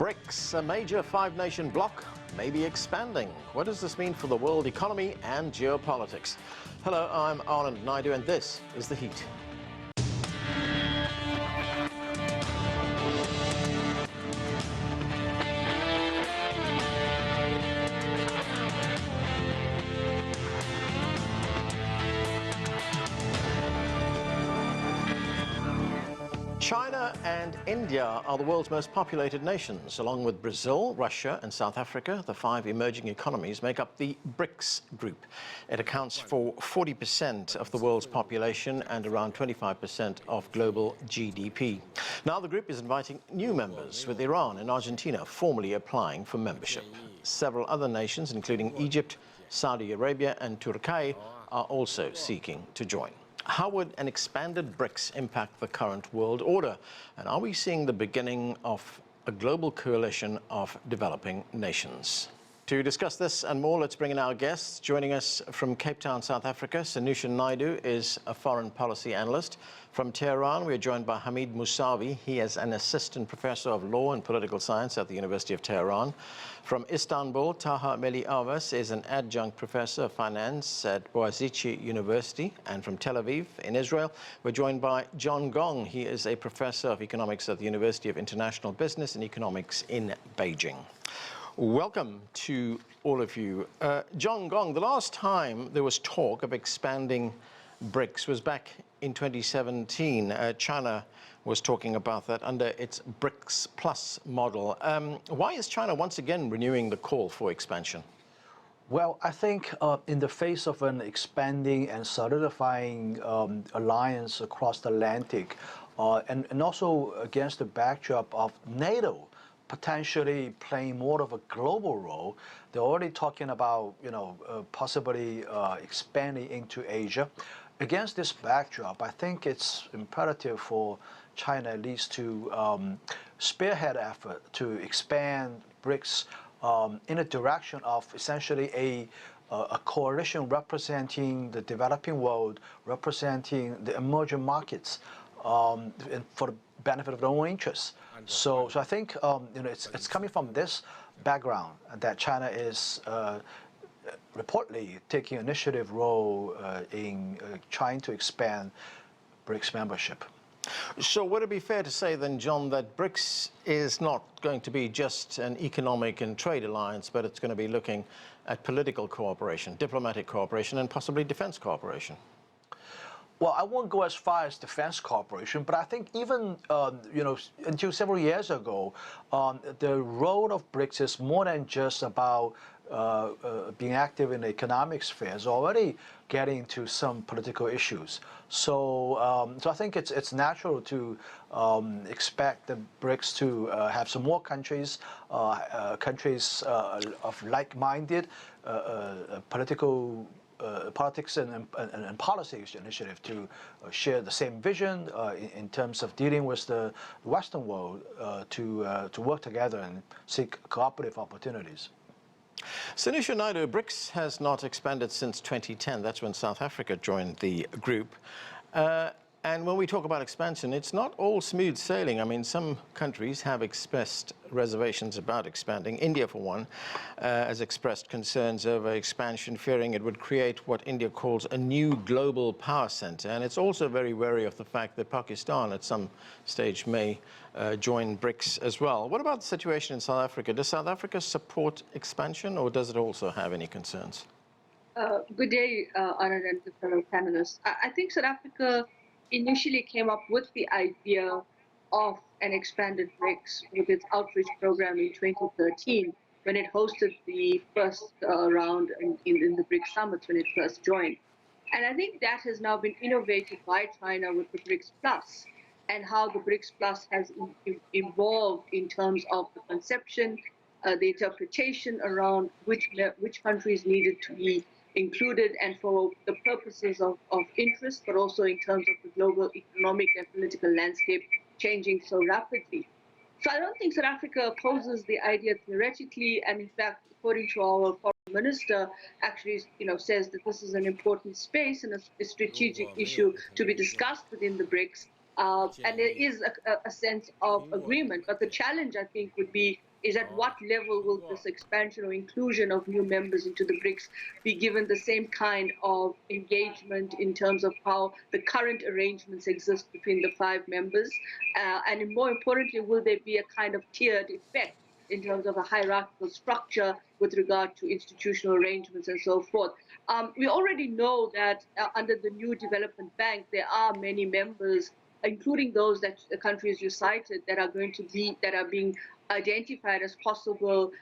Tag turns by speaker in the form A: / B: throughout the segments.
A: Brics, a major five-nation bloc, may be expanding. What does this mean for the world economy and geopolitics? Hello, I'm Naidu, and this is The Heat. China and India are the world's most populated nations. Along with Brazil, Russia and South Africa, the five emerging economies make up the Brics group. It accounts for 40% of the world's population and around 25% of global GDP. Now the group is inviting new members, with Iran and Argentina formally applying for membership. Several other nations, including Egypt, Saudi Arabia and Turkey, are also seeking to join. How would an expanded Brics impact the current world order? And are we seeing the beginning of a global coalition of developing nations? To discuss this and more, let's bring in our guests. Joining us from Cape Town, South Africa, Sanusha Naidu is a foreign policy analyst. From Tehran, we are joined by Hamid Mousavi. He is an assistant professor of law and political science at the University of Tehran. From Istanbul, Taha Meli Arvas is an adjunct professor of finance at Bogazici University. And from Tel Aviv in Israel, we're joined by Gong. He is a professor of economics at the University of International Business and Economics in Beijing. Welcome to all of you. Gong, the last time there was talk of expanding Brics was back in 2017. China was talking about that under its Brics Plus model. Why is China once again renewing the call for expansion?
B: Well, I think in the face of an expanding and solidifying alliance across the Atlantic, and also against the backdrop of NATO potentially playing more of a global role, they're already talking about, possibly expanding into Asia. Against this backdrop, I think it's imperative for China at least to spearhead effort to expand Brics in a direction of essentially a coalition representing the developing world, representing the emerging markets, and for the benefit of their own interests. So I think it's coming from this background that China is reportedly taking an initiative role in trying to expand Brics membership.
A: So would it be fair to say then, John, that Brics is not going to be just an economic and trade alliance, but it's going to be looking at political cooperation, diplomatic cooperation, and possibly defense cooperation?
B: Well, I won't go as far as defense cooperation, but I think even, until several years ago, the role of Brics is more than just about being active in the economic sphere. It's already getting into some political issues. So I think it's natural to expect the Brics to have some more countries, of like-minded politics and policies initiative to share the same vision in terms of dealing with the Western world, to work together and seek cooperative opportunities.
A: Sanusha Naidu, Brics has not expanded since 2010. That's when South Africa joined the group. And when we talk about expansion, it's not all smooth sailing. I mean, some countries have expressed reservations about expanding. India, for one, has expressed concerns over expansion, fearing it would create what India calls a new global power center. And it's also very wary of the fact that Pakistan at some stage may join Brics as well. What about the situation in South Africa? Does South Africa support expansion, or does it also have any concerns?
C: Good day, honored and fellow panelists. I think South Africa initially came up with the idea of an expanded Brics with its outreach program in 2013, when it hosted the first round in the Brics summits when it first joined. And I think that has now been innovated by China with the Brics Plus, and how the Brics Plus has evolved in terms of the conception, the interpretation around which countries needed to be included and for the purposes of interest, but also in terms of the global economic and political landscape changing so rapidly. So I don't think South Africa opposes the idea theoretically, and in fact, according to our foreign minister, actually says that this is an important space and a strategic issue to be discussed within the Brics. And there is a sense of agreement, but the challenge, I think, would be is at what level will this expansion or inclusion of new members into the BRICS be given the same kind of engagement in terms of how the current arrangements exist between the 5 members? And more importantly, will there be a kind of tiered effect in terms of a hierarchical structure with regard to institutional arrangements and so forth? We already know that under the new development bank, there are many members, including those that the countries you cited, that are being identified as possible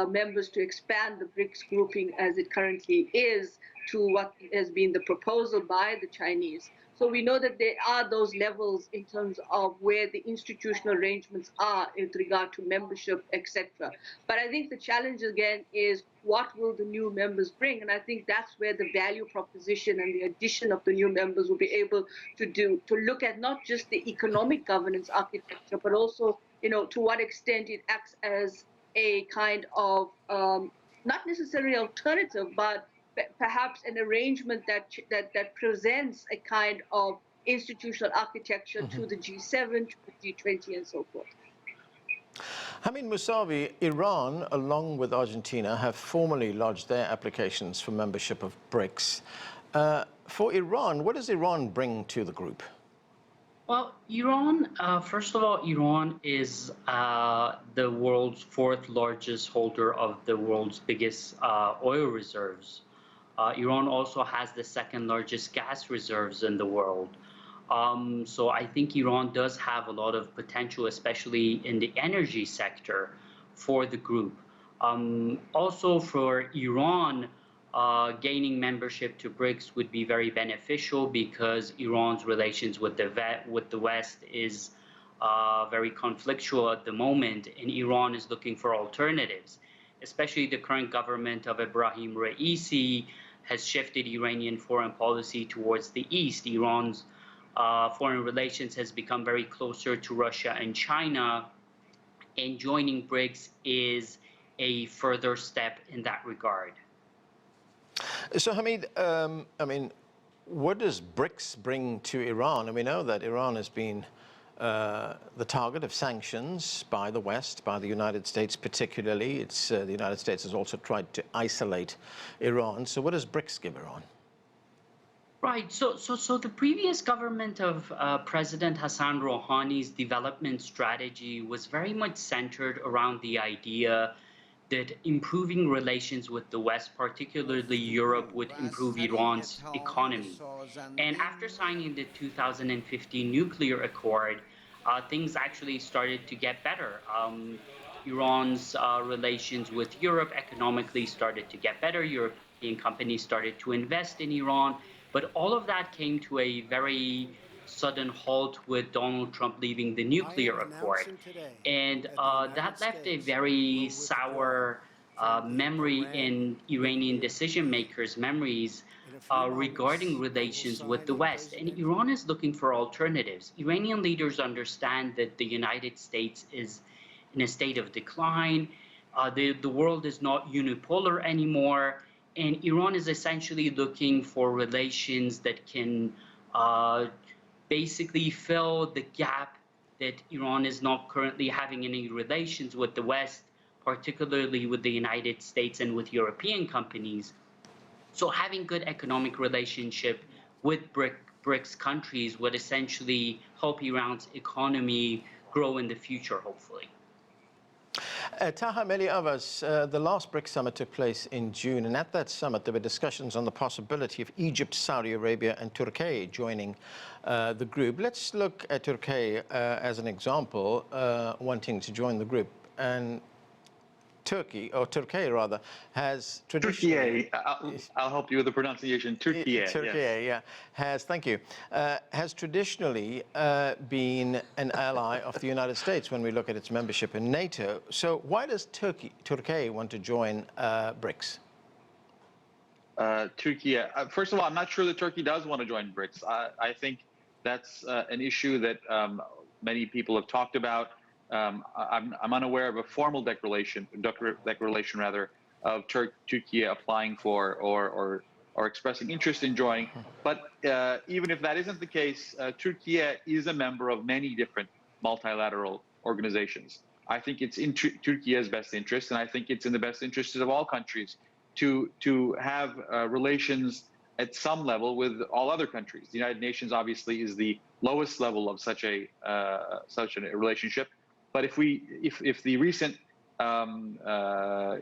C: members to expand the BRICS grouping as it currently is to what has been the proposal by the Chinese. So we know that there are those levels in terms of where the institutional arrangements are with regard to membership, etc. But I think the challenge again is what will the new members bring? And I think that's where the value proposition and the addition of the new members will be able to look at not just the economic governance architecture, but also, to what extent it acts as a kind of not necessarily alternative, but perhaps an arrangement that presents a kind of institutional architecture to the G7, to the G20, and so forth.
A: Mousavi, Iran, along with Argentina, have formally lodged their applications for membership of BRICS. For Iran, what does Iran bring to the group?
D: Well, Iran, first of all, Iran is the world's 4th largest holder of the world's biggest oil reserves. Iran also has the 2nd largest gas reserves in the world. So I think Iran does have a lot of potential, especially in the energy sector, for the group. Also for Iran, gaining membership to BRICS would be very beneficial because Iran's relations with the West is very conflictual at the moment, and Iran is looking for alternatives. Especially the current government of Ebrahim Raisi has shifted Iranian foreign policy towards the East. Iran's foreign relations has become very closer to Russia and China, and joining BRICS is a further step in that regard.
A: So, Hamid, what does BRICS bring to Iran? And we know that Iran has been the target of sanctions by the West, by the United States particularly. The United States has also tried to isolate Iran. So what does BRICS give Iran?
D: Right. So the previous government of President Hassan Rouhani's development strategy was very much centered around the idea that improving relations with the West, particularly Europe, would improve Iran's economy. And after signing the 2015 nuclear accord, things actually started to get better. Iran's relations with Europe economically started to get better. European companies started to invest in Iran. But all of that came to a very sudden halt with Donald Trump leaving the nuclear accord. And that left a very sour memory in Iranian decision makers' memories regarding relations with the West. And Iran is looking for alternatives. Iranian leaders understand that the United States is in a state of decline. The world is not unipolar anymore. And Iran is essentially looking for relations that can basically fill the gap that Iran is not currently having any relations with the West, particularly with the United States and with European companies. So having good economic relationship with BRICS countries would essentially help Iran's economy grow in the future, hopefully.
A: Taha, Meli, Arvas, the last BRICS summit took place in June, and at that summit there were discussions on the possibility of Egypt, Saudi Arabia and Turkey joining the group. Let's look at Turkey as an example, wanting to join the group. And Turkey has traditionally...
E: Turkey, I'll help you with the pronunciation. Turkey,
A: yes. Yeah. Thank you. Has traditionally been an ally of the United States when we look at its membership in NATO. So why does Turkey want to join BRICS?
E: Turkey, first of all, I'm not sure that Turkey does want to join BRICS. I think that's an issue that many people have talked about. I'm unaware of a formal declaration of Turkey applying for or expressing interest in joining. But even if that isn't the case, Turkey is a member of many different multilateral organizations. I think it's in Turkey's best interest, and I think it's in the best interest of all countries to have relations at some level with all other countries. The United Nations obviously is the lowest level of such a relationship. But if the recent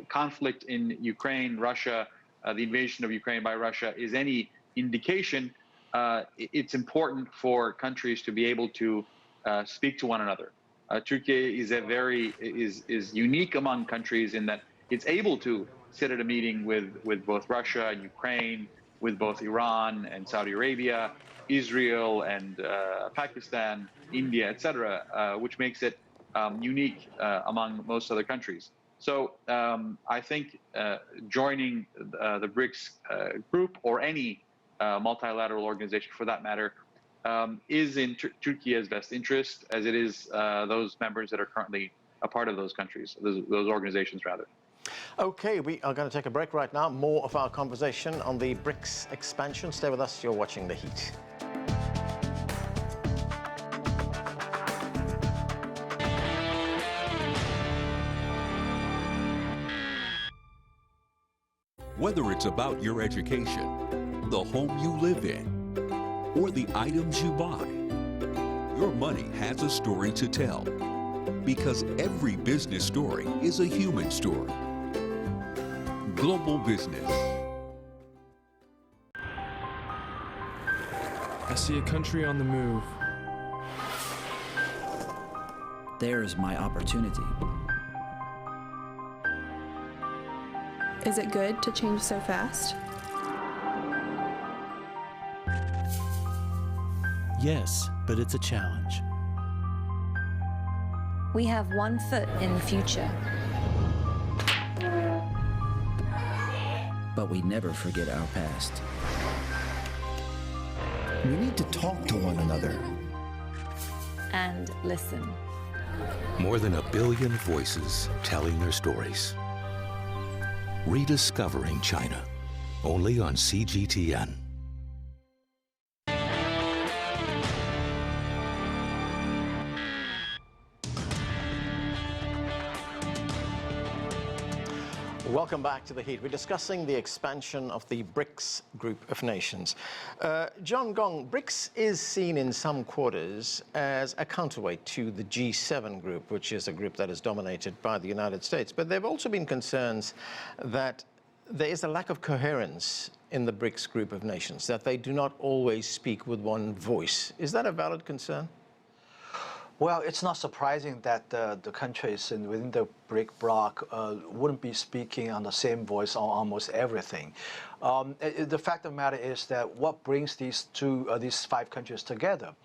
E: conflict in Ukraine, Russia, the invasion of Ukraine by Russia is any indication, it's important for countries to be able to speak to one another. Turkey is unique among countries in that it's able to sit at a meeting with both Russia and Ukraine, with both Iran and Saudi Arabia, Israel and Pakistan, India, etc., which makes it unique among most other countries. So I think joining the BRICS group, or any multilateral organization for that matter, is in Turkey's best interest, as it is those members that are currently a part of those countries, those organizations rather.
A: Okay, we are going to take a break right now. More of our conversation on the BRICS expansion. Stay with us, you're watching The Heat.
F: Whether it's about your education, the home you live in, or the items you buy, your money has a story to tell. Because every business story is a human story. Global Business.
G: I see a country on the move.
H: There's my opportunity.
I: Is it good to change so fast?
J: Yes, but it's a challenge.
K: We have one foot in the future.
H: But we never forget our past.
L: We need to talk to one another.
K: And listen.
F: More than 1 billion voices telling their stories. Rediscovering China, only on CGTN.
A: Welcome back to The Heat. We're discussing the expansion of the BRICS group of nations. John Gong, BRICS is seen in some quarters as a counterweight to the G7 group, which is a group that is dominated by the United States. But there have also been concerns that there is a lack of coherence in the BRICS group of nations, that they do not always speak with one voice. Is that a valid concern?
B: Well, it's not surprising that the countries within the BRIC bloc wouldn't be speaking on the same voice on almost everything. The fact of the matter is that what brings these 5 countries together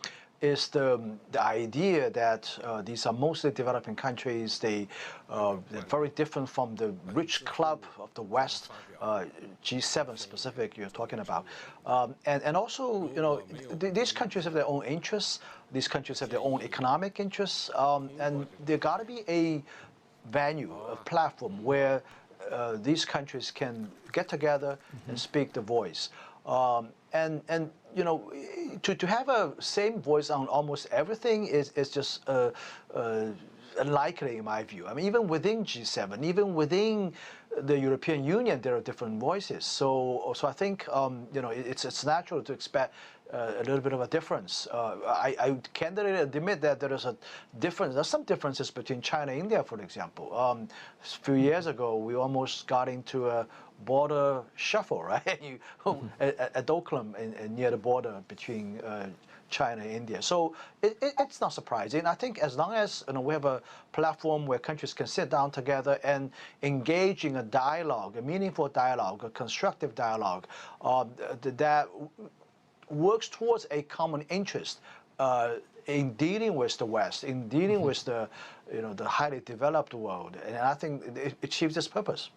B: is the idea that these are mostly developing countries. They're very different from the rich club of the West, G7 specific you're talking about. And also, you know, these countries have their own interests. These countries have their own economic interests. And there got to be a venue, a platform where these countries can get together and speak the voice. And you know, to have a same voice on almost everything is just unlikely in my view. I mean, even within G7, even within the European Union, there are different voices. So I think you know, it's natural to expect a little bit of a difference. I candidly admit that there is a difference. There's some differences between China and India, for example. A few years ago, we almost got into a border shuffle, right? At Doklam, near the border between China and India. So it's not surprising. I think as long as we have a platform where countries can sit down together and engage in a dialogue, a meaningful dialogue, a constructive dialogue, that works towards a common interest in dealing with the West, in dealing with the highly developed world, and I think it achieves its purpose.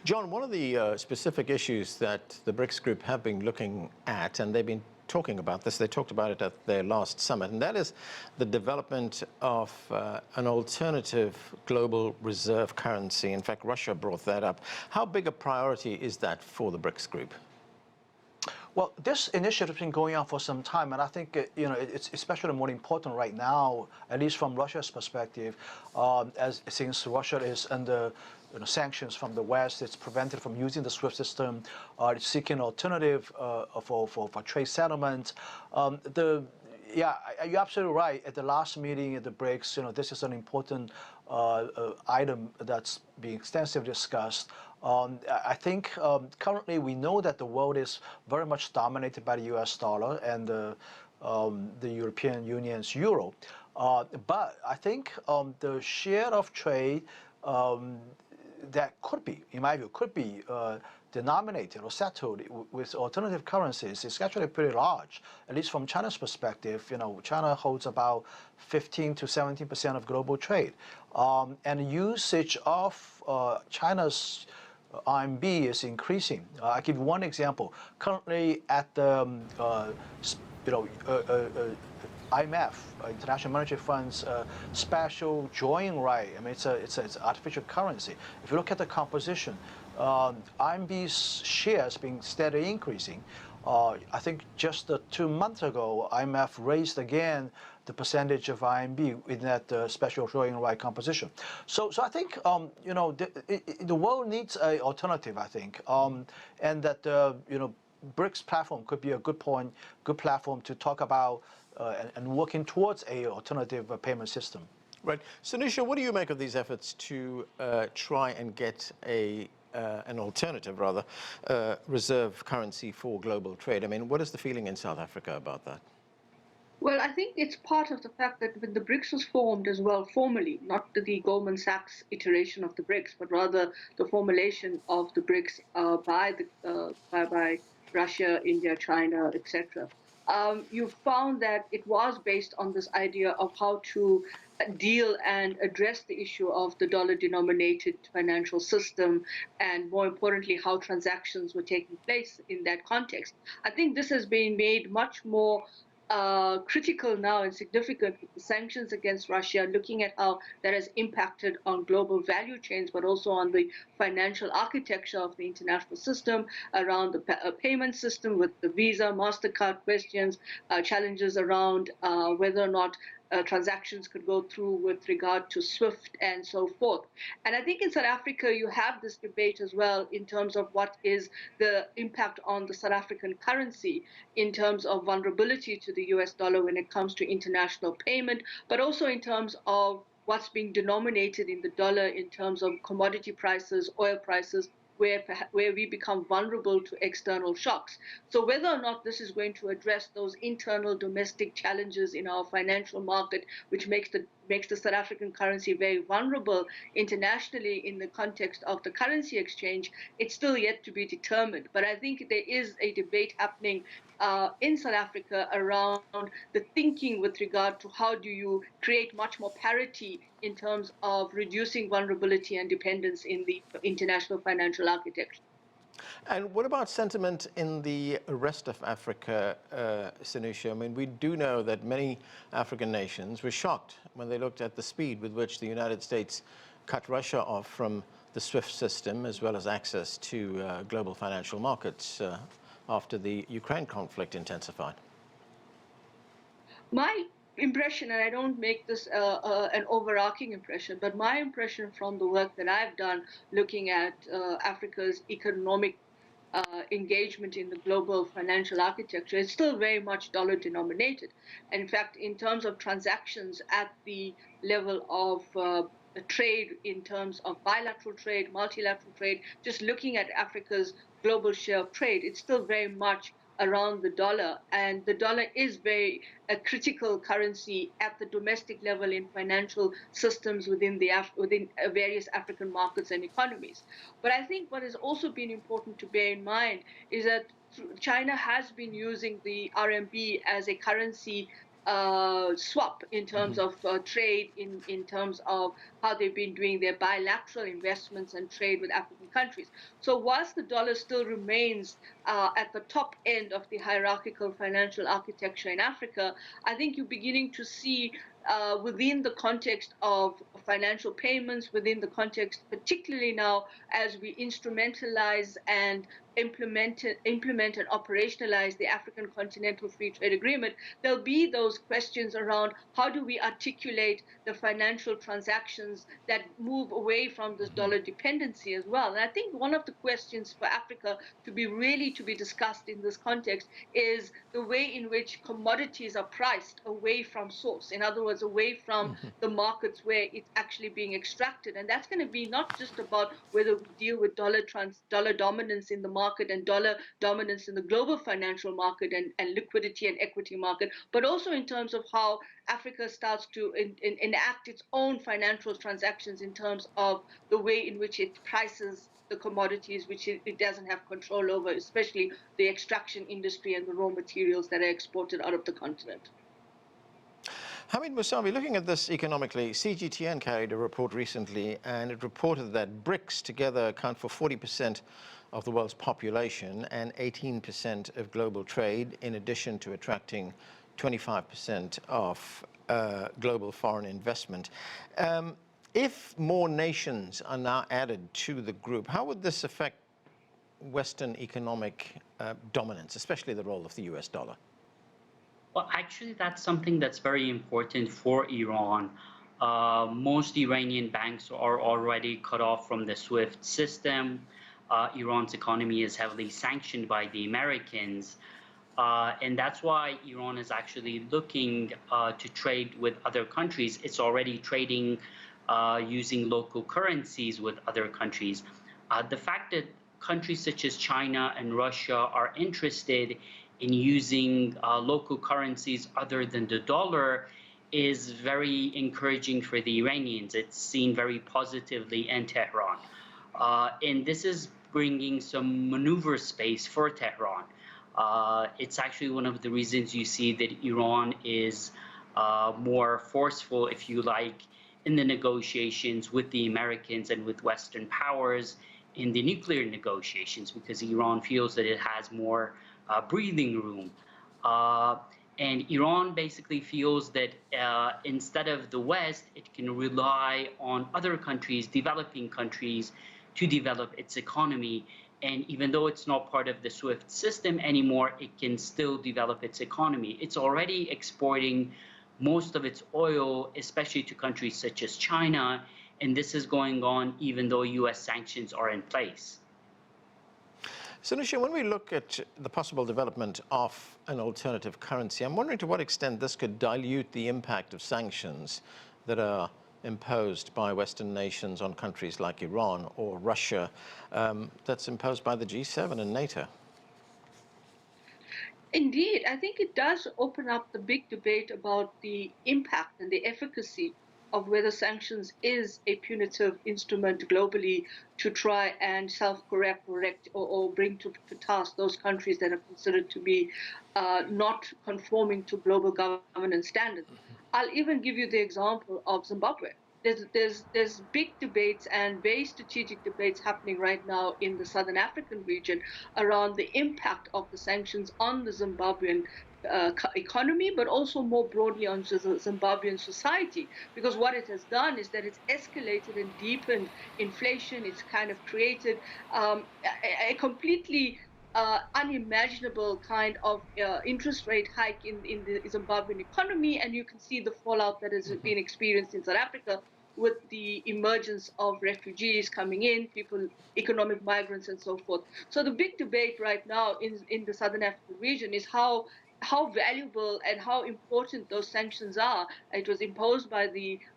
A: John, one of the specific issues that the BRICS group have been looking at, and they've been talking about this, they talked about it at their last summit, and that is the development of an alternative global reserve currency. In fact, Russia brought that up. How big a priority is that for the BRICS group?
B: Well, this initiative has been going on for some time, and I think it's especially more important right now, at least from Russia's perspective, as since Russia is under sanctions from the West, it's prevented from using the SWIFT system, it's seeking alternative for trade settlement. Yeah, you're absolutely right. At the last meeting at the BRICS, this is an important item that's being extensively discussed. I think currently we know that the world is very much dominated by the U.S. dollar and the European Union's euro. But I think the share of trade that could be, in my view, could be denominated or settled with alternative currencies is actually pretty large. At least from China's perspective, China holds about 15 to 17% of global trade, and usage of China's RMB is increasing. I'll give you one example. Currently, at the IMF, International Monetary Fund's special drawing right. I mean, it's artificial currency. If you look at the composition, RMB's shares being steadily increasing. I think just 2 months ago, IMF raised again the percentage of RMB in that special drawing right composition. So I think the world needs an alternative. I think, and that BRICS platform could be a good platform to talk about and working towards a alternative payment system.
A: Right, Sanusha, what do you make of these efforts to try and get an alternative, rather, reserve currency for global trade? I mean, what is the feeling in South Africa about that?
C: Well, I think it's part of the fact that when the BRICS was formed as well, formally, not the Goldman Sachs iteration of the BRICS, but rather the formulation of the BRICS by Russia, India, China, etc. You found that it was based on this idea of how to deal and address the issue of the dollar-denominated financial system, and more importantly, how transactions were taking place in that context. I think this has been made much more critical now and significant with the sanctions against Russia, looking at how that has impacted on global value chains, but also on the financial architecture of the international system, around the payment system with the Visa, MasterCard questions, challenges around whether or not transactions could go through with regard to SWIFT and so forth. And I think in South Africa, you have this debate as well in terms of what is the impact on the South African currency in terms of vulnerability to the US dollar when it comes to international payment, but also in terms of what's being denominated in the dollar in terms of commodity prices, oil prices, where we become vulnerable to external shocks. So whether or not this is going to address those internal domestic challenges in our financial market, which makes the South African currency very vulnerable internationally in the context of the currency exchange, it's still yet to be determined. But I think there is a debate happening in South Africa around the thinking with regard to how do you create much more parity in terms of reducing vulnerability and dependence in the international financial architecture.
A: And what about sentiment in the rest of Africa, Sanusha? I mean, we do know that many African nations were shocked when they looked at the speed with which the United States cut Russia off from the SWIFT system, as well as access to global financial markets after the Ukraine conflict intensified. My impression, and I don't make this an overarching impression, but my impression from the work that I've done looking at Africa's economic engagement in the global financial architecture, is still very much dollar denominated. And in fact, in terms of transactions at the level of trade, in terms of bilateral trade, multilateral trade, just looking at Africa's global share of trade, it's still very much around the dollar, and the dollar is very a critical currency at the domestic level in financial systems within various African markets and economies. But I think what has also been important to bear in mind is that China has been using the RMB as a currency swap in terms of trade, in terms of how they've been doing their bilateral investments and trade with African countries. So whilst the dollar still remains at the top end of the hierarchical financial architecture in Africa, I think you're beginning to see
C: within the context of financial payments, within the context, particularly now as we instrumentalize and implement and operationalize the African Continental Free Trade Agreement, there'll be those questions around how do we articulate the financial transactions that move away from this dollar dependency as well. And I think one of the questions for Africa to be discussed in this context is the way in which commodities are priced away from source. In other words, away from the markets where it's actually being extracted. And that's going to be not just about whether we deal with dollar dominance in the market and dollar dominance in the global financial market and liquidity and equity market, but also in terms of how Africa starts to enact its own financial transactions in terms of the way in which it prices the commodities which it doesn't have control over, especially the extraction industry and the raw materials that are exported out of the continent.
A: Hamid Mousavi, looking at this economically, CGTN carried a report recently, and it reported that Brics together account for 40% of the world's population and 18% of global trade, in addition to attracting 25% of global foreign investment. If more nations are now added to the group, how would this affect Western economic dominance, especially the role of the US dollar?
D: Well, actually, that's something that's very important for Iran. Most Iranian banks are already cut off from the SWIFT system. Iran's economy is heavily sanctioned by the Americans. And that's why Iran is actually looking to trade with other countries. It's already trading using local currencies with other countries. The fact that countries such as China and Russia are interested in using local currencies other than the dollar is very encouraging for the Iranians. It's seen very positively in Tehran. And this is bringing some maneuver space for Tehran. It's actually one of the reasons you see that Iran is more forceful, if you like, in the negotiations with the Americans and with Western powers in the nuclear negotiations, because Iran feels that it has more breathing room. And Iran basically feels that instead of the West, it can rely on other countries, developing countries, to develop its economy. And even though it's not part of the SWIFT system anymore, it can still develop its economy. It's already exporting most of its oil, especially to countries such as China, and this is going on even though US sanctions are in place.
A: Sanusha, when we look at the possible development of an alternative currency, I'm wondering to what extent this could dilute the impact of sanctions that are imposed by Western nations on countries like Iran or Russia, that's imposed by the G7 and NATO.
C: Indeed, I think it does open up the big debate about the impact and the efficacy of whether sanctions is a punitive instrument globally to try and self-correct or bring to task those countries that are considered to be not conforming to global governance standards. I'll even give you the example of Zimbabwe. There's big debates and very strategic debates happening right now in the Southern African region around the impact of the sanctions on the Zimbabwean economy, but also more broadly on Zimbabwean society, because what it has done is that it's escalated and deepened inflation. It's kind of created a completely unimaginable kind of interest rate hike in the Zimbabwean economy, and you can see the fallout that has been experienced in South Africa with the emergence of refugees coming in, people, economic migrants, and so forth. So the big debate right now in the Southern African region is how valuable and how important those sanctions are. It was imposed by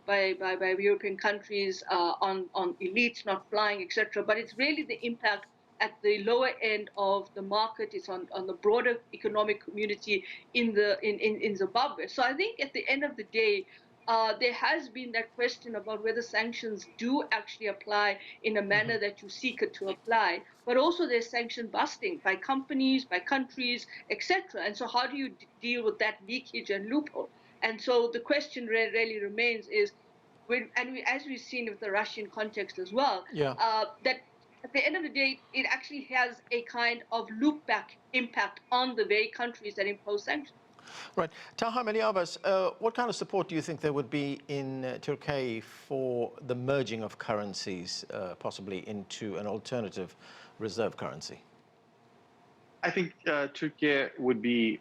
C: European countries on elites not flying, etc. But it's really the impact at the lower end of the market. It's on the broader economic community in Zimbabwe. So I think at the end of the day, there has been that question about whether sanctions do actually apply in a manner that you seek it to apply, but also there's sanction busting by companies, by countries, etc. And so how do you deal with that leakage and loophole? And so the question really remains is, as we've seen with the Russian context as well, that at the end of the day, it actually has a kind of loop back impact on the very countries that impose sanctions.
A: Right. Taha, Meli, Arvas, what kind of support do you think there would be in Turkey for the merging of currencies, possibly into an alternative reserve currency?
E: I think Turkey would be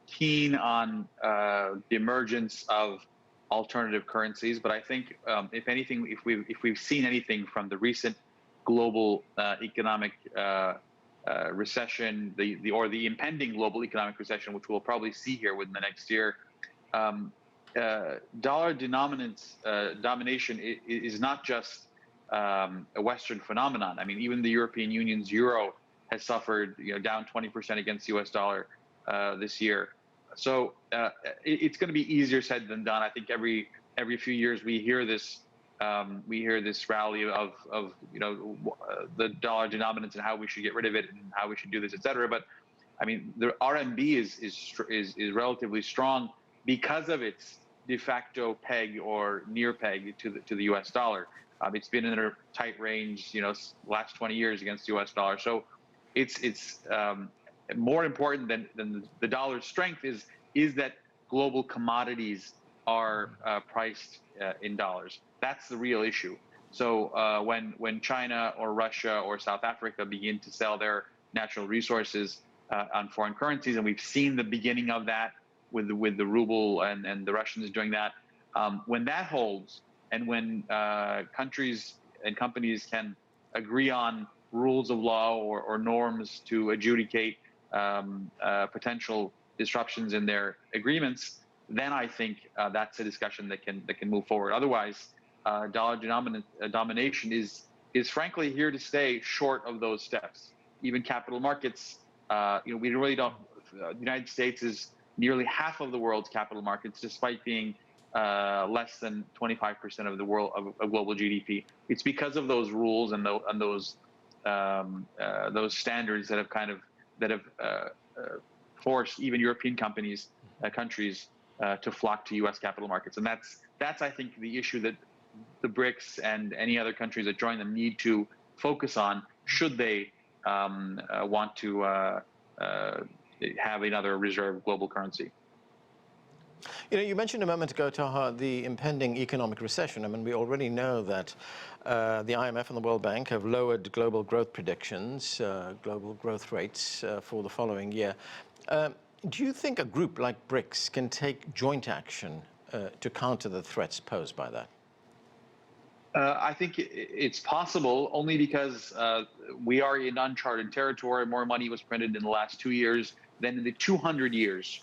E: keen on the emergence of alternative currencies, but I think, if anything, if we've seen anything from the recent global economic recession, the impending global economic recession, which we'll probably see here within the next year, dollar domination is not just a Western phenomenon. I mean, even the European Union's euro has suffered, down 20% against the U.S. dollar this year. So it's going to be easier said than done. I think every few years we hear this rally of the dollar denominance and how we should get rid of it and how we should do this, et cetera. But I mean, the RMB is relatively strong because of its de facto peg or near peg to the U.S. dollar. It's been in a tight range, last 20 years against the U.S. dollar. So it's more important than the dollar's strength is that global commodities are priced in dollars. That's the real issue. So when China or Russia or South Africa begin to sell their natural resources on foreign currencies, and we've seen the beginning of that with the ruble and the Russians doing that, when that holds, and when countries and companies can agree on rules of law or norms to adjudicate potential disruptions in their agreements, then I think that's a discussion that can move forward. Otherwise, dollar domination is frankly here to stay short of those steps. Even capital markets, we really don't. The United States is nearly half of the world's capital markets, despite being less than 25% of the world of global GDP. It's because of those rules and those standards that have forced even European countries to flock to U.S. capital markets, and that's I think the issue that the Brics and any other countries that join them need to focus on, should they want to have another reserve global currency.
A: You mentioned a moment ago, Taha, the impending economic recession. I mean, we already know that the IMF and the World Bank have lowered global growth predictions, global growth rates for the following year. Do you think a group like Brics can take joint action to counter the threats posed by that?
E: I think it's possible, only because we are in uncharted territory. More money was printed in the last 2 years than in the 200 years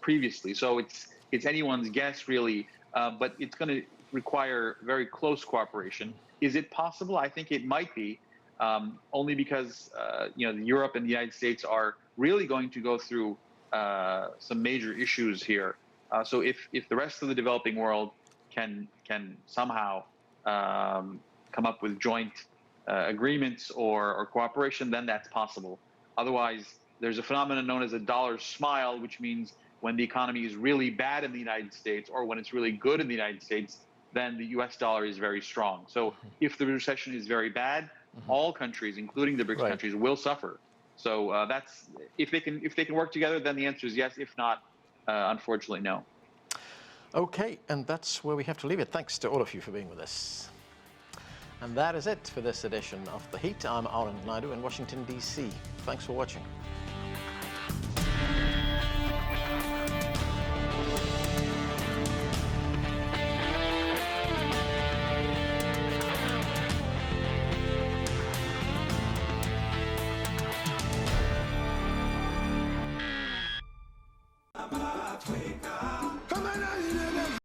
E: previously. So it's anyone's guess, really, but it's going to require very close cooperation. Is it possible? I think it might be, only because Europe and the United States are really going to go through some major issues here. So if the rest of the developing world can somehow come up with joint agreements or cooperation, then that's possible. Otherwise, there's a phenomenon known as a dollar smile, which means when the economy is really bad in the United States or when it's really good in the United States, then the U.S. dollar is very strong. So if the recession is very bad, all countries, including the Brics countries, will suffer. So that's if they can work together, then the answer is yes. If not, unfortunately, no.
A: Okay, and that's where we have to leave it. Thanks to all of you for being with us. And that is it for this edition of The Heat. I'm Naidu in Washington, D.C. Thanks for watching.